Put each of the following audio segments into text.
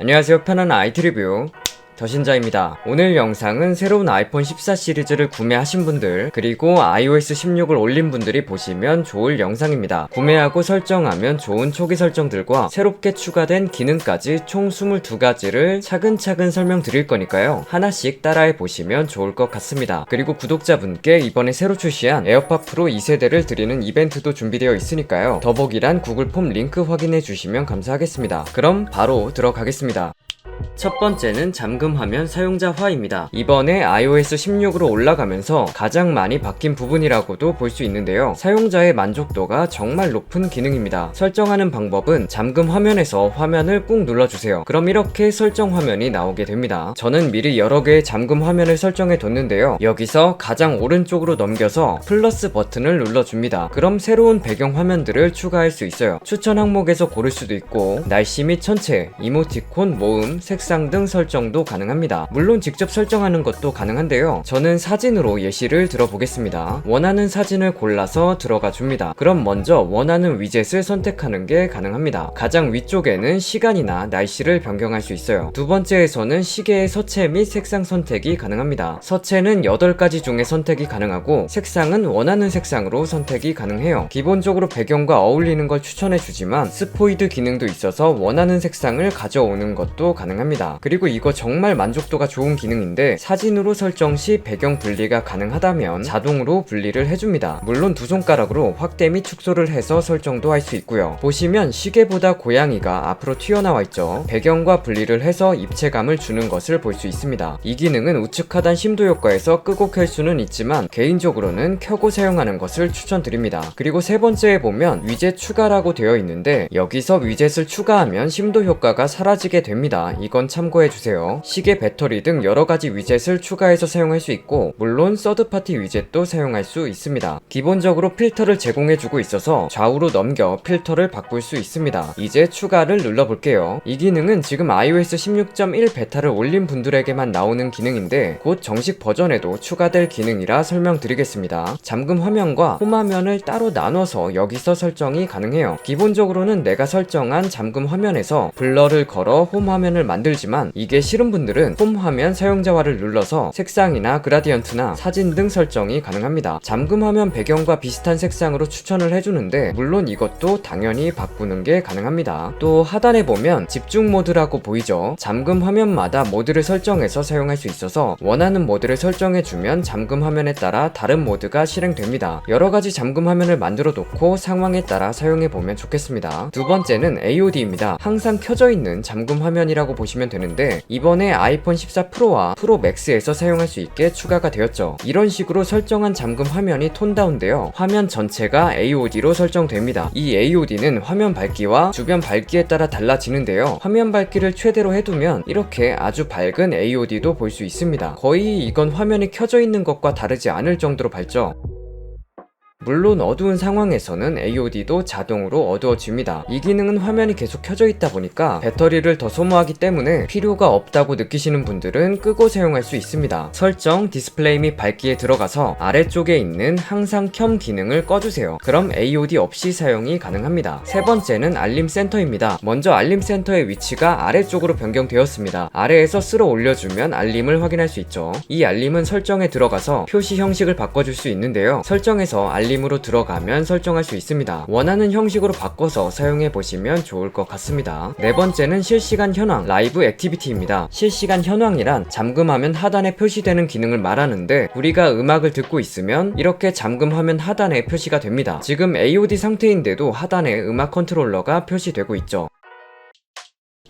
안녕하세요. 편안한 IT 리뷰 더신자입니다. 오늘 영상은 새로운 아이폰 14 시리즈를 구매하신 분들 그리고 iOS 16을 올린 분들이 보시면 좋을 영상입니다. 구매하고 설정하면 좋은 초기 설정들과 새롭게 추가된 기능까지 총 22가지를 차근차근 설명드릴 거니까요. 하나씩 따라해 보시면 좋을 것 같습니다. 그리고 구독자분께 이번에 새로 출시한 에어팟 프로 2세대를 드리는 이벤트도 준비되어 있으니까요. 더보기란 구글 폼 링크 확인해 주시면 감사하겠습니다. 그럼 바로 들어가겠습니다. 첫 번째는 잠금 화면 사용자화입니다. 이번에 iOS 16으로 올라가면서 가장 많이 바뀐 부분이라고도 볼 수 있는데요. 사용자의 만족도가 정말 높은 기능입니다. 설정하는 방법은 잠금 화면에서 화면을 꾹 눌러주세요. 그럼 이렇게 설정 화면이 나오게 됩니다. 저는 미리 여러 개의 잠금 화면을 설정해 뒀는데요. 여기서 가장 오른쪽으로 넘겨서 플러스 버튼을 눌러줍니다. 그럼 새로운 배경 화면들을 추가할 수 있어요. 추천 항목에서 고를 수도 있고 날씨 및 천체, 이모티콘, 모음, 색상 등 설정도 가능합니다. 물론 직접 설정하는 것도 가능한데요. 저는 사진으로 예시를 들어보겠습니다. 원하는 사진을 골라서 들어가 줍니다. 그럼 먼저 원하는 위젯을 선택하는 게 가능합니다. 가장 위쪽에는 시간이나 날씨를 변경할 수 있어요. 두 번째에서는 시계의 서체 및 색상 선택이 가능합니다. 서체는 8가지 중에 선택이 가능하고 색상은 원하는 색상으로 선택이 가능해요. 기본적으로 배경과 어울리는 걸 추천해 주지만 스포이드 기능도 있어서 원하는 색상을 가져오는 것도 가능합니다. 그리고 이거 정말 만족도가 좋은 기능인데 사진으로 설정 시 배경 분리가 가능하다면 자동으로 분리를 해줍니다. 물론 두 손가락으로 확대 및 축소를 해서 설정도 할 수 있고요. 보시면 시계보다 고양이가 앞으로 튀어나와 있죠. 배경과 분리를 해서 입체감을 주는 것을 볼 수 있습니다. 이 기능은 우측 하단 심도 효과에서 끄고 켤 수는 있지만 개인적으로는 켜고 사용하는 것을 추천드립니다. 그리고 세 번째에 보면 위젯 추가라고 되어 있는데 여기서 위젯을 추가하면 심도 효과가 사라지게 됩니다. 이건 참고해주세요. 시계 배터리 등 여러가지 위젯을 추가해서 사용할 수 있고 물론 서드파티 위젯도 사용할 수 있습니다. 기본적으로 필터를 제공해주고 있어서 좌우로 넘겨 필터를 바꿀 수 있습니다. 이제 추가를 눌러볼게요. 이 기능은 지금 iOS 16.1 베타를 올린 분들에게만 나오는 기능인데 곧 정식 버전에도 추가될 기능이라 설명드리겠습니다. 잠금 화면과 홈 화면을 따로 나눠서 여기서 설정이 가능해요. 기본적으로는 내가 설정한 잠금 화면에서 블러를 걸어 홈 화면을 만들지만 이게 싫은 분들은 홈 화면 사용자화를 눌러서 색상이나 그라디언트나 사진 등 설정이 가능합니다. 잠금 화면 배경과 비슷한 색상으로 추천을 해주는데 물론 이것도 당연히 바꾸는 게 가능합니다. 또 하단에 보면 집중 모드라고 보이죠? 잠금 화면마다 모드를 설정해서 사용할 수 있어서 원하는 모드를 설정해주면 잠금 화면에 따라 다른 모드가 실행됩니다. 여러가지 잠금 화면을 만들어 놓고 상황에 따라 사용해보면 좋겠습니다. 두 번째는 AOD입니다. 항상 켜져 있는 잠금 화면이라고 보시면 되는데 이번에 아이폰 14 프로와 프로 맥스에서 사용할 수 있게 추가가 되었죠. 이런 식으로 설정한 잠금 화면이 톤다운되어 화면 전체가 AOD로 설정됩니다. 이 AOD는 화면 밝기와 주변 밝기에 따라 달라지는데요. 화면 밝기를 최대로 해두면 이렇게 아주 밝은 AOD도 볼 수 있습니다. 거의 이건 화면이 켜져 있는 것과 다르지 않을 정도로 밝죠. 물론 어두운 상황에서는 AOD도 자동으로 어두워집니다. 이 기능은 화면이 계속 켜져 있다 보니까 배터리를 더 소모하기 때문에 필요가 없다고 느끼시는 분들은 끄고 사용할 수 있습니다. 설정, 디스플레이 및 밝기에 들어가서 아래쪽에 있는 항상 켬 기능을 꺼주세요. 그럼 AOD 없이 사용이 가능합니다. 세 번째는 알림 센터입니다. 먼저 알림 센터의 위치가 아래쪽으로 변경되었습니다. 아래에서 쓸어 올려주면 알림을 확인할 수 있죠. 이 알림은 설정에 들어가서 표시 형식을 바꿔줄 수 있는데요. 설정에서 알림으로 들어가면 설정할 수 있습니다. 원하는 형식으로 바꿔서 사용해 보시면 좋을 것 같습니다. 네 번째는 실시간 현황, 라이브 액티비티입니다. 실시간 현황이란 잠금하면 하단에 표시되는 기능을 말하는데 우리가 음악을 듣고 있으면 이렇게 잠금 화면 하단에 표시가 됩니다. 지금 AOD 상태인데도 하단에 음악 컨트롤러가 표시되고 있죠.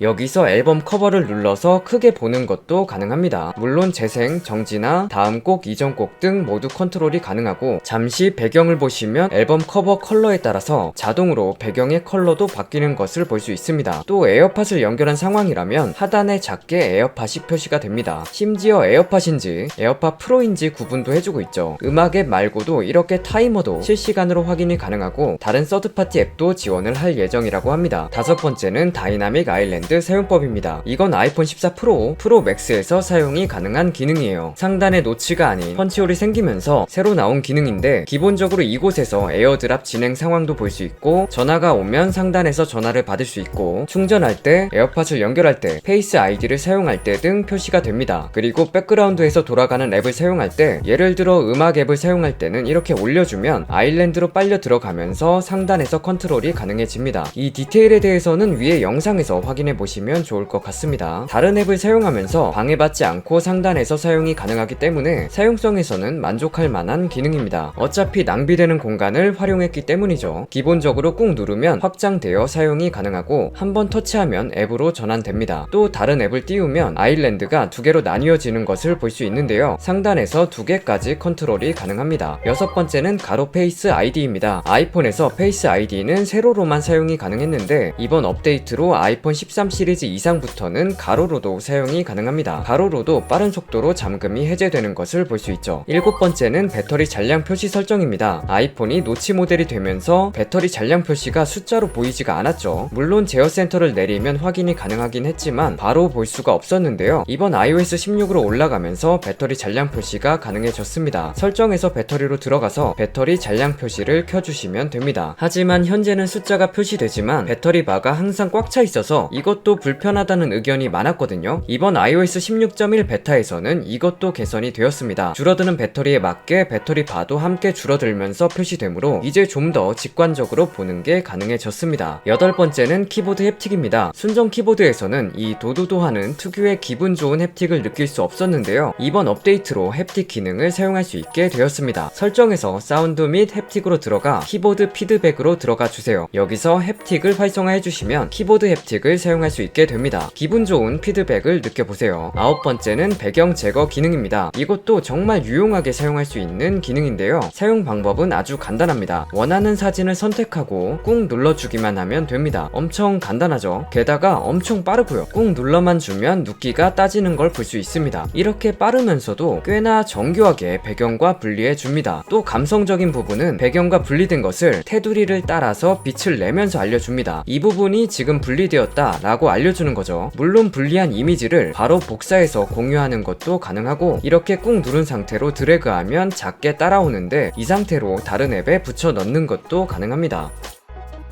여기서 앨범 커버를 눌러서 크게 보는 것도 가능합니다. 물론 재생, 정지나 다음 곡, 이전 곡 등 모두 컨트롤이 가능하고 잠시 배경을 보시면 앨범 커버 컬러에 따라서 자동으로 배경의 컬러도 바뀌는 것을 볼 수 있습니다. 또 에어팟을 연결한 상황이라면 하단에 작게 에어팟이 표시가 됩니다. 심지어 에어팟인지 에어팟 프로인지 구분도 해주고 있죠. 음악 앱 말고도 이렇게 타이머도 실시간으로 확인이 가능하고 다른 서드파티 앱도 지원을 할 예정이라고 합니다. 다섯 번째는 다이나믹 아일랜드 아일랜드 사용법입니다. 이건 아이폰 14 프로, 프로 맥스에서 사용이 가능한 기능이에요. 상단에 노치가 아닌 펀치홀이 생기면서 새로 나온 기능인데 기본적으로 이곳에서 에어드랍 진행 상황도 볼 수 있고 전화가 오면 상단에서 전화를 받을 수 있고 충전할 때, 에어팟을 연결할 때, 페이스 아이디를 사용할 때 등 표시가 됩니다. 그리고 백그라운드에서 돌아가는 앱을 사용할 때 예를 들어 음악 앱을 사용할 때는 이렇게 올려주면 아일랜드로 빨려 들어가면서 상단에서 컨트롤이 가능해집니다. 이 디테일에 대해서는 위에 영상에서 확인해 보시면 좋을 것 같습니다. 다른 앱을 사용하면서 방해받지 않고 상단에서 사용이 가능하기 때문에 사용성에서는 만족할 만한 기능입니다. 어차피 낭비되는 공간을 활용했기 때문이죠. 기본적으로 꾹 누르면 확장되어 사용이 가능하고 한번 터치하면 앱으로 전환됩니다. 또 다른 앱을 띄우면 아일랜드가 두 개로 나뉘어지는 것을 볼 수 있는데요. 상단에서 두 개까지 컨트롤이 가능합니다. 여섯 번째는 가로 페이스 아이디입니다. 아이폰에서 페이스 아이디는 세로로만 사용이 가능했는데 이번 업데이트로 아이폰 13 시리즈 이상부터는 가로로도 사용이 가능합니다. 가로로도 빠른 속도로 잠금이 해제되는 것을 볼 수 있죠. 일곱 번째는 배터리 잔량 표시 설정입니다. 아이폰이 노치 모델이 되면서 배터리 잔량 표시가 숫자로 보이지가 않았죠. 물론 제어 센터를 내리면 확인이 가능하긴 했지만 바로 볼 수가 없었는데요. 이번 iOS 16으로 올라가면서 배터리 잔량 표시가 가능해졌습니다. 설정에서 배터리로 들어가서 배터리 잔량 표시를 켜주시면 됩니다. 하지만 현재는 숫자가 표시되지만 배터리 바가 항상 꽉 차 있어서 이것도 불편하다는 의견이 많았거든요. 이번 iOS 16.1 베타에서는 이것도 개선이 되었습니다. 줄어드는 배터리에 맞게 배터리 바도 함께 줄어들면서 표시되므로 이제 좀 더 직관적으로 보는 게 가능해졌습니다. 여덟 번째는 키보드 햅틱입니다. 순정 키보드에서는 이 도도도 하는 특유의 기분 좋은 햅틱을 느낄 수 없었는데요. 이번 업데이트로 햅틱 기능을 사용할 수 있게 되었습니다. 설정에서 사운드 및 햅틱으로 들어가 키보드 피드백으로 들어가 주세요. 여기서 햅틱을 활성화해 주시면 키보드 햅틱을 사용할 수 있게 됩니다. 기분 좋은 피드백을 느껴보세요. 아홉 번째는 배경 제거 기능입니다. 이것도 정말 유용하게 사용할 수 있는 기능인데요. 사용 방법은 아주 간단합니다. 원하는 사진을 선택하고 꾹 눌러주기만 하면 됩니다. 엄청 간단하죠? 게다가 엄청 빠르고요. 꾹 눌러만 주면 눕기가 따지는 걸 볼 수 있습니다. 이렇게 빠르면서도 꽤나 정교하게 배경과 분리해 줍니다. 또 감성적인 부분은 배경과 분리된 것을 테두리를 따라서 빛을 내면서 알려줍니다. 이 부분이 지금 분리되었다 라고 알려주는 거죠. 물론 분리한 이미지를 바로 복사해서 공유하는 것도 가능하고 이렇게 꾹 누른 상태로 드래그하면 작게 따라오는데 이 상태로 다른 앱에 붙여 넣는 것도 가능합니다.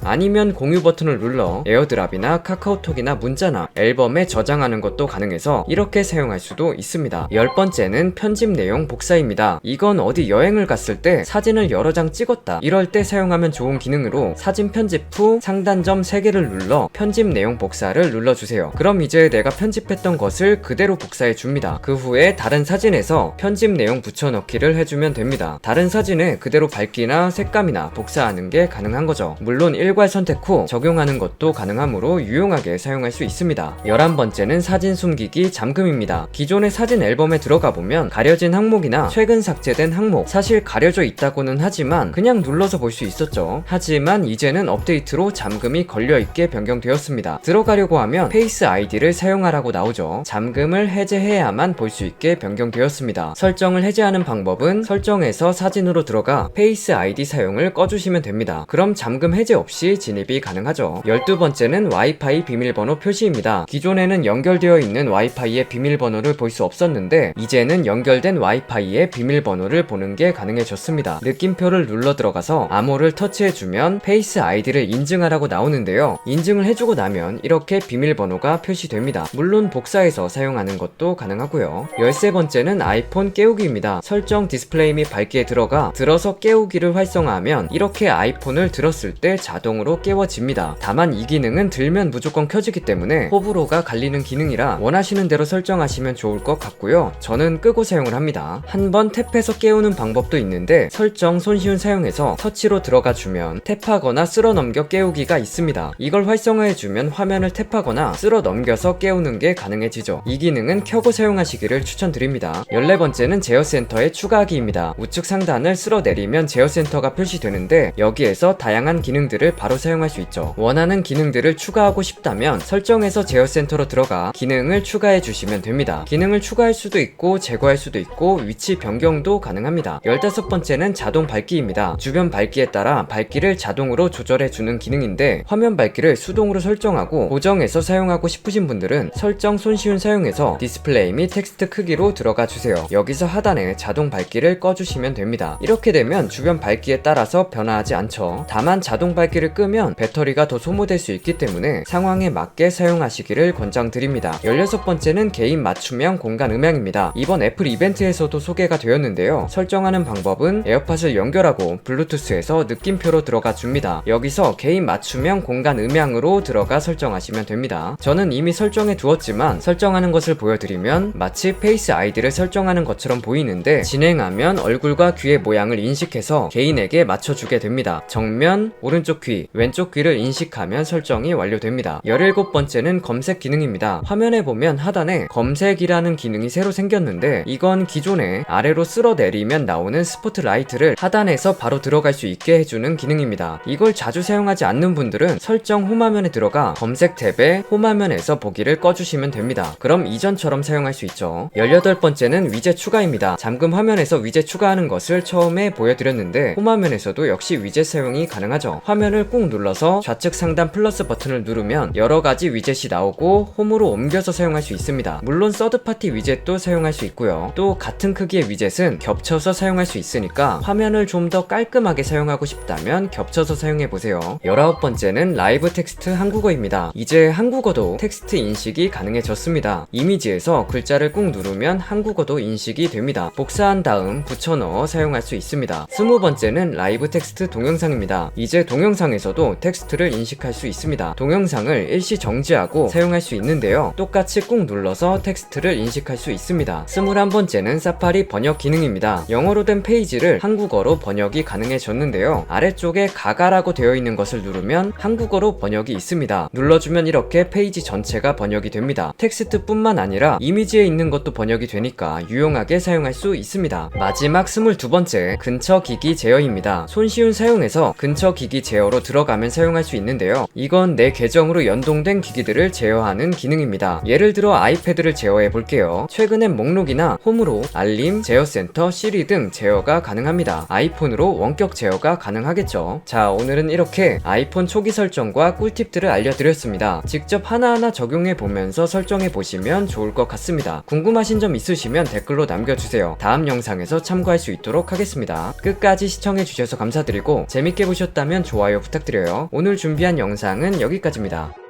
아니면 공유 버튼을 눌러 에어드랍이나 카카오톡이나 문자나 앨범에 저장하는 것도 가능해서 이렇게 사용할 수도 있습니다. 열 번째는 편집 내용 복사입니다. 이건 어디 여행을 갔을 때 사진을 여러 장 찍었다 이럴 때 사용하면 좋은 기능으로 사진 편집 후 상단점 3개를 눌러 편집 내용 복사를 눌러주세요. 그럼 이제 내가 편집했던 것을 그대로 복사해 줍니다. 그 후에 다른 사진에서 편집 내용 붙여넣기를 해주면 됩니다. 다른 사진에 그대로 밝기나 색감이나 복사하는 게 가능한 거죠. 물론 일괄 선택 후 적용하는 것도 가능하므로 유용하게 사용할 수 있습니다. 11번째는 사진 숨기기 잠금입니다. 기존의 사진 앨범에 들어가 보면 가려진 항목이나 최근 삭제된 항목, 사실 가려져 있다고는 하지만 그냥 눌러서 볼 수 있었죠. 하지만 이제는 업데이트로 잠금이 걸려있게 변경되었습니다. 들어가려고 하면 페이스 아이디를 사용하라고 나오죠. 잠금을 해제해야만 볼 수 있게 변경되었습니다. 설정을 해제하는 방법은 설정에서 사진으로 들어가 페이스 아이디 사용을 꺼주시면 됩니다. 그럼 잠금 해제 없이 진입이 가능하죠. 12번째는 와이파이 비밀번호 표시입니다. 기존에는 연결되어 있는 와이파이의 비밀번호를 볼 수 없었는데 이제는 연결된 와이파이의 비밀번호를 보는 게 가능해졌습니다. 느낌표를 눌러 들어가서 암호를 터치해주면 페이스 아이디를 인증하라고 나오는데요. 인증을 해주고 나면 이렇게 비밀번호가 표시됩니다. 물론 복사해서 사용하는 것도 가능하고요. 13번째는 아이폰 깨우기입니다. 설정 디스플레이 및 밝기에 들어서 깨우기를 활성화하면 이렇게 아이폰을 들었을 때 자동으로 깨워집니다. 다만 이 기능은 들면 무조건 켜지기 때문에 호불호가 갈리는 기능이라 원하시는 대로 설정하시면 좋을 것 같고요. 저는 끄고 사용을 합니다. 한번 탭해서 깨우는 방법도 있는데 설정 손쉬운 사용해서 터치로 들어가 주면 탭하거나 쓸어 넘겨 깨우기가 있습니다. 이걸 활성화해 주면 화면을 탭하거나 쓸어 넘겨서 깨우는 게 가능해지죠. 이 기능은 켜고 사용하시기를 추천드립니다. 14번째는 제어센터의 추가하기입니다. 우측 상단을 쓸어 내리면 제어센터가 표시되는데 여기에서 다양한 기능들을 바로 사용할 수 있죠. 원하는 기능들을 추가하고 싶다면 설정에서 제어 센터로 들어가 기능을 추가해 주시면 됩니다. 기능을 추가할 수도 있고 제거할 수도 있고 위치 변경도 가능합니다. 15번째는 자동 밝기입니다. 주변 밝기에 따라 밝기를 자동으로 조절해 주는 기능인데 화면 밝기를 수동으로 설정하고 고정해서 사용하고 싶으신 분들은 설정 손쉬운 사용에서 디스플레이 및 텍스트 크기로 들어가 주세요. 여기서 하단에 자동 밝기를 꺼주시면 됩니다. 이렇게 되면 주변 밝기에 따라서 변화하지 않죠. 다만 자동 밝기를 끄면 배터리가 더 소모될 수 있기 때문에 상황에 맞게 사용하시기를 권장드립니다. 16번째는 개인 맞춤형 공간 음향입니다. 이번 애플 이벤트에서도 소개가 되었는데요. 설정하는 방법은 에어팟을 연결하고 블루투스에서 느낌표로 들어가 줍니다. 여기서 개인 맞춤형 공간 음향으로 들어가 설정하시면 됩니다. 저는 이미 설정해 두었지만 설정하는 것을 보여드리면 마치 페이스 아이디를 설정하는 것처럼 보이는데 진행하면 얼굴과 귀의 모양을 인식해서 개인에게 맞춰주게 됩니다. 정면, 오른쪽 귀, 왼쪽 귀를 인식하면 설정이 완료됩니다. 17번째는 검색 기능입니다. 화면에 보면 하단에 검색이라는 기능이 새로 생겼는데 이건 기존에 아래로 쓸어 내리면 나오는 스포트라이트를 하단에서 바로 들어갈 수 있게 해주는 기능입니다. 이걸 자주 사용하지 않는 분들은 설정 홈화면에 들어가 검색 탭에 홈화면에서 보기를 꺼주시면 됩니다. 그럼 이전처럼 사용할 수 있죠. 18번째는 위젯 추가입니다. 잠금 화면에서 위젯 추가하는 것을 처음에 보여드렸는데 홈화면에서도 역시 위젯 사용이 가능하죠. 화면을 꾹 눌러서 좌측 상단 플러스 버튼을 누르면 여러가지 위젯이 나오고 홈으로 옮겨서 사용할 수 있습니다. 물론 서드파티 위젯도 사용할 수 있고요. 또 같은 크기의 위젯은 겹쳐서 사용할 수 있으니까 화면을 좀 더 깔끔하게 사용하고 싶다면 겹쳐서 사용해보세요. 19번째는 라이브 텍스트 한국어입니다. 이제 한국어도 텍스트 인식이 가능해졌습니다. 이미지에서 글자를 꾹 누르면 한국어도 인식이 됩니다. 복사한 다음 붙여넣어 사용할 수 있습니다. 20번째는 라이브 텍스트 동영상입니다. 이제 동영상에서도 텍스트를 인식할 수 있습니다. 동영상을 일시 정지하고 사용할 수 있는데요. 똑같이 꾹 눌러서 텍스트를 인식할 수 있습니다. 21번째는 사파리 번역 기능입니다. 영어로 된 페이지를 한국어로 번역이 가능해졌는데요. 아래쪽에 가가라고 되어 있는 것을 누르면 한국어로 번역이 있습니다. 눌러주면 이렇게 페이지 전체가 번역이 됩니다. 텍스트뿐만 아니라 이미지에 있는 것도 번역이 되니까 유용하게 사용할 수 있습니다. 마지막 22번째, 근처 기기 제어입니다. 손쉬운 사용에서 근처 기기 제어로 들어가면 사용할 수 있는데요. 이건 내 계정으로 연동된 기기들을 제어하는 기능입니다. 예를 들어 아이패드를 제어해 볼게요. 최근엔 목록이나 홈으로 알림, 제어센터, 시리 등 제어가 가능합니다. 아이폰으로 원격 제어가 가능하겠죠. 자, 오늘은 이렇게 아이폰 초기 설정과 꿀팁들을 알려드렸습니다. 직접 하나하나 적용해 보면서 설정해 보시면 좋을 것 같습니다. 궁금하신 점 있으시면 댓글로 남겨주세요. 다음 영상에서 참고할 수 있도록 하겠습니다. 끝까지 시청해 주셔서 감사드리고 재밌게 보셨다면 좋아요 부탁드려요. 오늘 준비한 영상은 여기까지입니다.